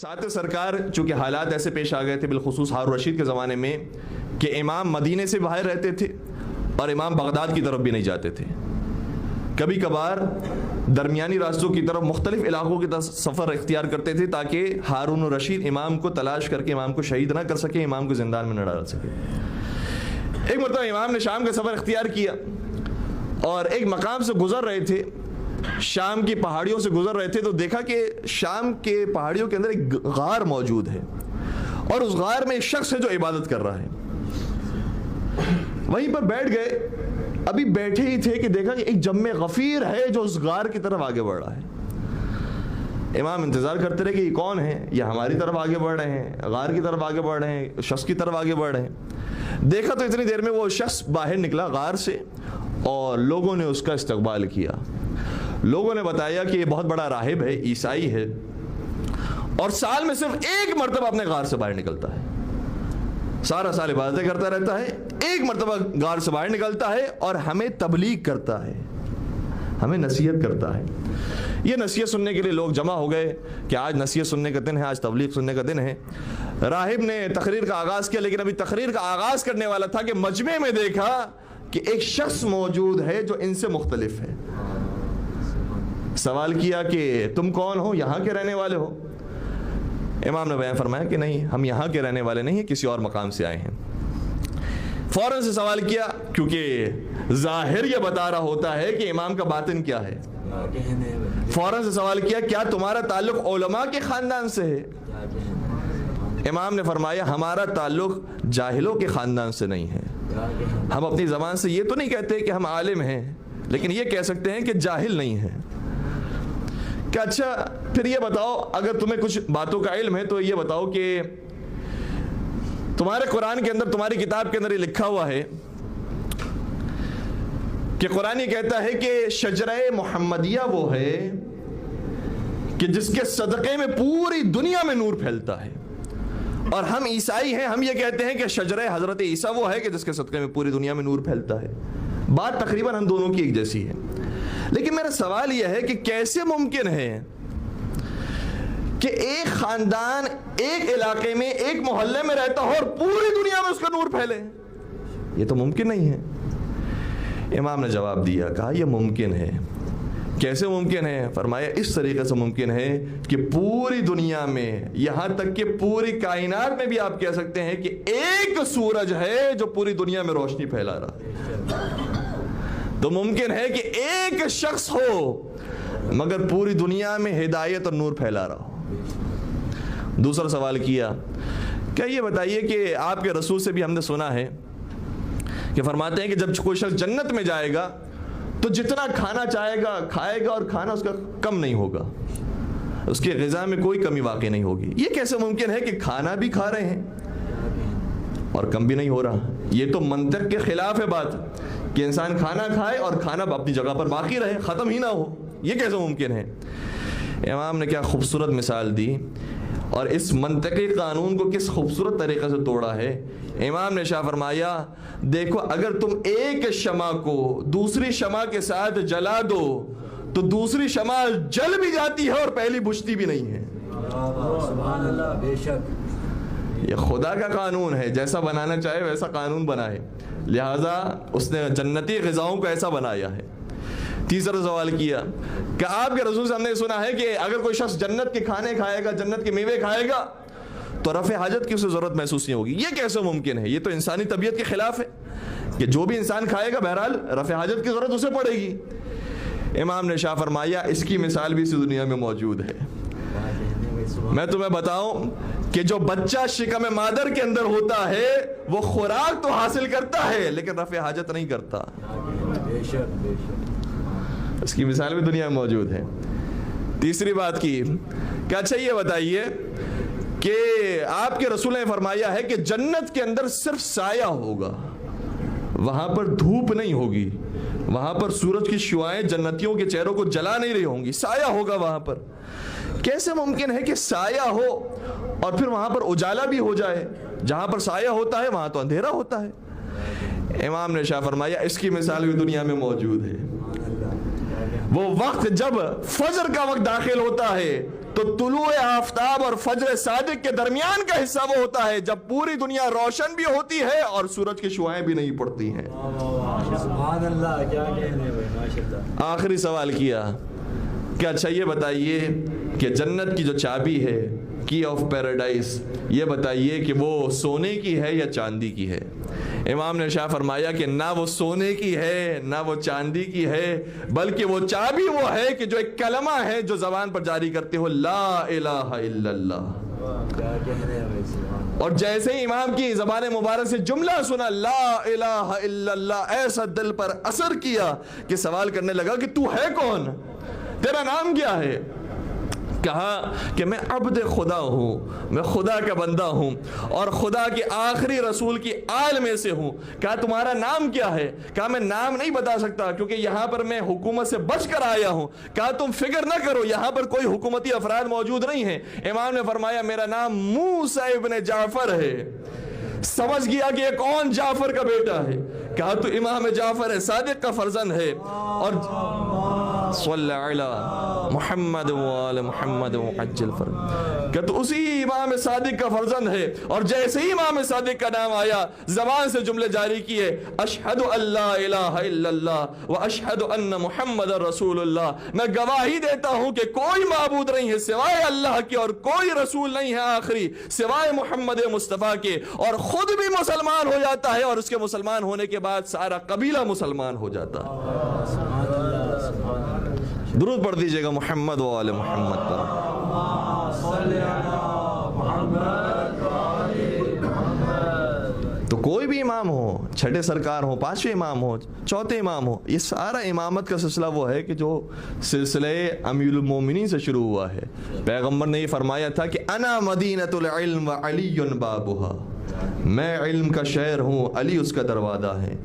ساتھ سرکار چونکہ حالات ایسے پیش آ گئے تھے بالخصوص ہارون رشید کے زمانے میں کہ امام مدینے سے باہر رہتے تھے اور امام بغداد کی طرف بھی نہیں جاتے تھے. کبھی کبھار درمیانی راستوں کی طرف مختلف علاقوں کی طرف سفر اختیار کرتے تھے تاکہ ہارون رشید امام کو تلاش کر کے امام کو شہید نہ کر سکے, امام کو زندان میں نہ ڈال سکے. ایک مرتبہ امام نے شام کا سفر اختیار کیا اور ایک مقام سے گزر رہے تھے, شام کی پہاڑیوں سے گزر رہے تھے تو دیکھا کہ شام کے پہاڑیوں کے اندر ایک غار موجود ہے اور اس غار میں ایک شخص ہے جو عبادت کر رہا ہے. وہیں پر بیٹھ گئے, ابھی بیٹھے ہی تھے کہ دیکھا کہ ایک جم غفیر ہے جو اس غار کی طرف آگے بڑھ رہا ہے. امام انتظار کرتے رہے کہ یہ کون ہے, یہ ہماری طرف آگے بڑھ رہے ہیں, غار کی طرف آگے بڑھ رہے ہیں, شخص کی طرف آگے بڑھ رہے ہیں. دیکھا تو اتنی دیر میں وہ شخص باہر نکلا غار سے اور لوگوں نے اس کا استقبال کیا. لوگوں نے بتایا کہ یہ بہت بڑا راہب ہے, عیسائی ہے اور سال میں صرف ایک مرتبہ اپنے غار سے باہر نکلتا ہے. سارا سال عبادتیں کرتا رہتا ہے, ایک مرتبہ غار سے باہر نکلتا ہے اور ہمیں تبلیغ کرتا ہے, ہمیں نصیحت کرتا ہے. یہ نصیحت سننے کے لیے لوگ جمع ہو گئے کہ آج نصیحت سننے کا دن ہے, آج تبلیغ سننے کا دن ہے. راہب نے تقریر کا آغاز کیا, لیکن ابھی تقریر کا آغاز کرنے والا تھا کہ مجمع میں دیکھا کہ ایک شخص موجود ہے جو ان سے مختلف ہے. سوال کیا کہ تم کون ہو, یہاں کے رہنے والے ہو؟ امام نے بیان فرمایا کہ نہیں, ہم یہاں کے رہنے والے نہیں ہیں, کسی اور مقام سے آئے ہیں. فوراً سے سوال کیا, کیونکہ ظاہر یہ بتا رہا ہوتا ہے کہ امام کا باطن کیا ہے. فوراً سے سوال کیا تمہارا تعلق علماء کے خاندان سے ہے؟ امام نے فرمایا ہمارا تعلق جاہلوں کے خاندان سے نہیں ہے. ہم اپنی زبان سے یہ تو نہیں کہتے کہ ہم عالم ہیں, لیکن یہ کہہ سکتے ہیں کہ جاہل نہیں ہیں. کہ اچھا پھر یہ بتاؤ, اگر تمہیں کچھ باتوں کا علم ہے تو یہ بتاؤ کہ تمہارے قرآن کے اندر, تمہاری کتاب کے اندر یہ لکھا ہوا ہے کہ قرآن یہ کہتا ہے کہ شجرہ محمدیہ وہ ہے کہ جس کے صدقے میں پوری دنیا میں نور پھیلتا ہے, اور ہم عیسائی ہیں, ہم یہ کہتے ہیں کہ شجرہ حضرت عیسیٰ وہ ہے کہ جس کے صدقے میں پوری دنیا میں نور پھیلتا ہے. بات تقریباً ہم دونوں کی ایک جیسی ہے. لیکن میرا سوال یہ ہے کہ کیسے ممکن ہے کہ ایک خاندان ایک علاقے میں ایک محلے میں رہتا ہو اور پوری دنیا میں اس کا نور پھیلے؟ یہ تو ممکن نہیں ہے. امام نے جواب دیا, کہا یہ ممکن ہے. کیسے ممکن ہے؟ فرمایا اس طریقے سے ممکن ہے کہ پوری دنیا میں, یہاں تک کہ پوری کائنات میں بھی آپ کہہ سکتے ہیں کہ ایک سورج ہے جو پوری دنیا میں روشنی پھیلا رہا ہے. تو ممکن ہے کہ ایک شخص ہو مگر پوری دنیا میں ہدایت اور نور پھیلا رہا ہو. دوسرا سوال کیا, کیا یہ بتائیے کہ آپ کے رسول سے بھی ہم نے سنا ہے کہ فرماتے ہیں کہ جب کوئی شخص جنت میں جائے گا تو جتنا کھانا چاہے گا کھائے گا اور کھانا اس کا کم نہیں ہوگا, اس کی غذا میں کوئی کمی واقع نہیں ہوگی. یہ کیسے ممکن ہے کہ کھانا بھی کھا رہے ہیں اور کم بھی نہیں ہو رہا؟ یہ تو منطق کے خلاف ہے بات کہ انسان کھانا کھائے اور کھانا اپنی جگہ پر باقی رہے, ختم ہی نہ ہو. یہ کیسے ممکن ہے؟ امام نے کیا خوبصورت مثال دی اور اس منطقی قانون کو کس خوبصورت طریقے سے توڑا ہے. امام نے شاہ فرمایا, دیکھو اگر تم ایک شمع کو دوسری شمع کے ساتھ جلا دو تو دوسری شمع جل بھی جاتی ہے اور پہلی بجھتی بھی نہیں ہے. سبحان اللہ, بے شک یہ خدا کا قانون ہے, جیسا بنانا چاہے ویسا قانون بنائے, لہذا اس نے جنتی غذاؤں کو ایسا بنایا ہے. تیسرا سوال کیا کہ آپ کے رسول سے ہم نے سنا ہے کہ اگر کوئی شخص جنت کے کھانے کھائے گا, جنت کے میوے کھائے گا تو رفع حاجت کی اسے ضرورت محسوس نہیں ہوگی. یہ کیسے ممکن ہے؟ یہ تو انسانی طبیعت کے خلاف ہے کہ جو بھی انسان کھائے گا بہرحال رفع حاجت کی ضرورت اسے پڑے گی. امام نے شاہ فرمایا اس کی مثال بھی اسی دنیا میں موجود ہے. میں تمہیں بتاؤں کہ جو بچہ شکم مادر کے اندر ہوتا ہے وہ خوراک تو حاصل کرتا ہے لیکن رفع حاجت نہیں کرتا. اس کی مثال بھی دنیا میں موجود ہے. تیسری بات کی کہ اچھا یہ بتائیے کہ آپ کے رسول نے فرمایا ہے کہ جنت کے اندر صرف سایہ ہوگا, وہاں پر دھوپ نہیں ہوگی, وہاں پر سورج کی شعاعیں جنتیوں کے چہروں کو جلا نہیں رہی ہوں گی, سایہ ہوگا وہاں پر. کیسے ممکن ہے کہ سایہ ہو اور پھر وہاں پر اجالا بھی ہو جائے؟ جہاں پر سایہ ہوتا ہے وہاں تو اندھیرا ہوتا ہے. امام نے شاہ فرمایا اس کی مثال بھی دنیا میں موجود ہے. وہ وقت جب فجر کا وقت داخل ہوتا ہے تو طلوع آفتاب اور فجر صادق کے درمیان کا حصہ وہ ہوتا ہے جب پوری دنیا روشن بھی ہوتی ہے اور سورج کی شعاعیں بھی نہیں پڑتی ہیں۔ سبحان اللہ، کیا کہنے بھائی، ماشاءاللہ۔ آخری سوال کیا کہ اچھا یہ بتائیے کہ جنت کی جو چابی ہے، کی آف پیراڈائز، یہ بتائیے کہ وہ سونے کی ہے یا چاندی کی ہے؟ امام نے ارشاد فرمایا کہ نہ وہ سونے کی ہے نہ وہ چاندی کی ہے، بلکہ وہ چابی وہ ہے کہ جو ایک کلمہ ہے جو زبان پر جاری کرتے ہو، لا الہ الا اللہ۔ کیا کہنے بھائی، سبحان اللہ۔ اور جیسے ہی امام کی زبان مبارک سے جملہ سنا لا الہ الا اللہ، ایسا دل پر اثر کیا کہ سوال کرنے لگا کہ تو ہے کون، تیرا نام کیا ہے؟ کہا کہ میں عبد خدا ہوں، میں خدا کا بندہ ہوں اور خدا کے آخری رسول کی آل میں سے ہوں۔ کہا تمہارا نام کیا ہے؟ کہا میں نام نہیں بتا سکتا کیونکہ یہاں پر میں حکومت سے بچ کر آیا ہوں۔ کہا تم فکر نہ کرو، یہاں پر کوئی حکومتی افراد موجود نہیں ہیں۔ امام نے فرمایا میرا نام موسیٰ ابن جعفر ہے۔ سمجھ گیا کہ یہ کون؟ جعفر کا بیٹا ہے۔ کہا تو امام جعفر ہے، صادق کا فرزند ہے، اور صلی علی محمد وآل محمد وعجل فرج، کہ تو اسی امام صادق کا فرزند ہے۔ اور جیسے ہی امام صادق کا نام آیا زبان سے جملے جاری کیے، اشہد ان لا الہ الا اللہ واشہد ان محمد رسول اللہ، میں گواہی دیتا ہوں کہ کوئی معبود نہیں ہے سوائے اللہ کے اور کوئی رسول نہیں ہے آخری سوائے محمد مصطفیٰ کے، اور خود بھی مسلمان ہو جاتا ہے اور اس کے مسلمان ہونے کے بعد سارا قبیلہ مسلمان ہو جاتا ہے۔ درود پڑھ دیجئے گا محمد و آل محمد پر۔ تو کوئی بھی امام ہو، چھٹے سرکار ہو، پانچویں امام ہو، چوتھے امام ہو، یہ سارا امامت کا سلسلہ وہ ہے کہ جو سلسلہ امیر المومنین سے شروع ہوا ہے۔ پیغمبر نے یہ فرمایا تھا کہ انا مدینۃ العلم وعلی بابها، میں علم کا شہر ہوں، علی اس کا دروازہ ہے۔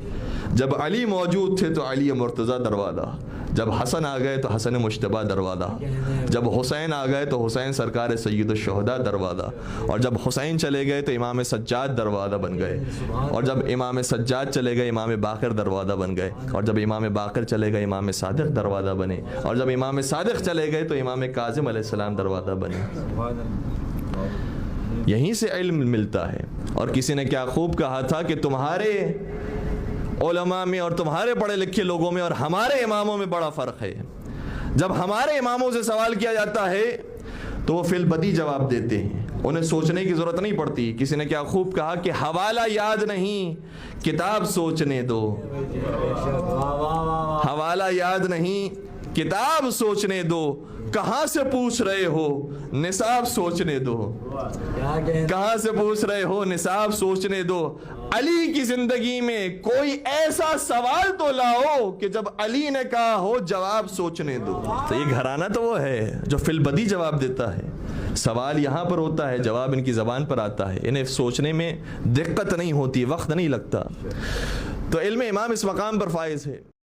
جب علی موجود تھے تو علی مرتضیٰ دروازہ، جب حسن آ گئے تو حسن مجتبیٰ دروازہ، جب حسین آ گئے تو حسین سرکار سید الشہداء دروازہ، اور جب حسین چلے گئے تو امام سجاد دروازہ بن گئے، اور جب امام سجاد چلے گئے امام باقر دروازہ بن گئے، اور جب امام باقر چلے گئے امام صادق دروازہ بنے، اور جب امام صادق چلے گئے تو امام کاظم علیہ السلام دروازہ بنے۔ یہیں سے علم ملتا ہے۔ اور کسی نے کیا خوب کہا تھا کہ تمہارے علماء میں اور تمہارے پڑھے لکھے لوگوں میں اور ہمارے اماموں میں بڑا فرق ہے۔ جب ہمارے اماموں سے سوال کیا جاتا ہے تو وہ فی البدی جواب دیتے ہیں، انہیں سوچنے کی ضرورت نہیں پڑتی۔ کسی نے کیا خوب کہا کہ حوالہ یاد نہیں کتاب سوچنے دو، حوالہ یاد نہیں کتاب سوچنے دو، کہاں سے پوچھ رہے ہو نصاب سوچنے دو، کہاں سے پوچھ رہے ہو نصاب سوچنے دو۔ علی کی زندگی میں کوئی ایسا سوال تو لاؤ کہ جب علی نے کہا ہو جواب سوچنے دو۔ تو یہ گھرانہ تو وہ ہے جو فی البدی جواب دیتا ہے، سوال یہاں پر ہوتا ہے، جواب ان کی زبان پر آتا ہے، انہیں سوچنے میں دقت نہیں ہوتی، وقت نہیں لگتا۔ تو علم امام اس مقام پر فائز ہے۔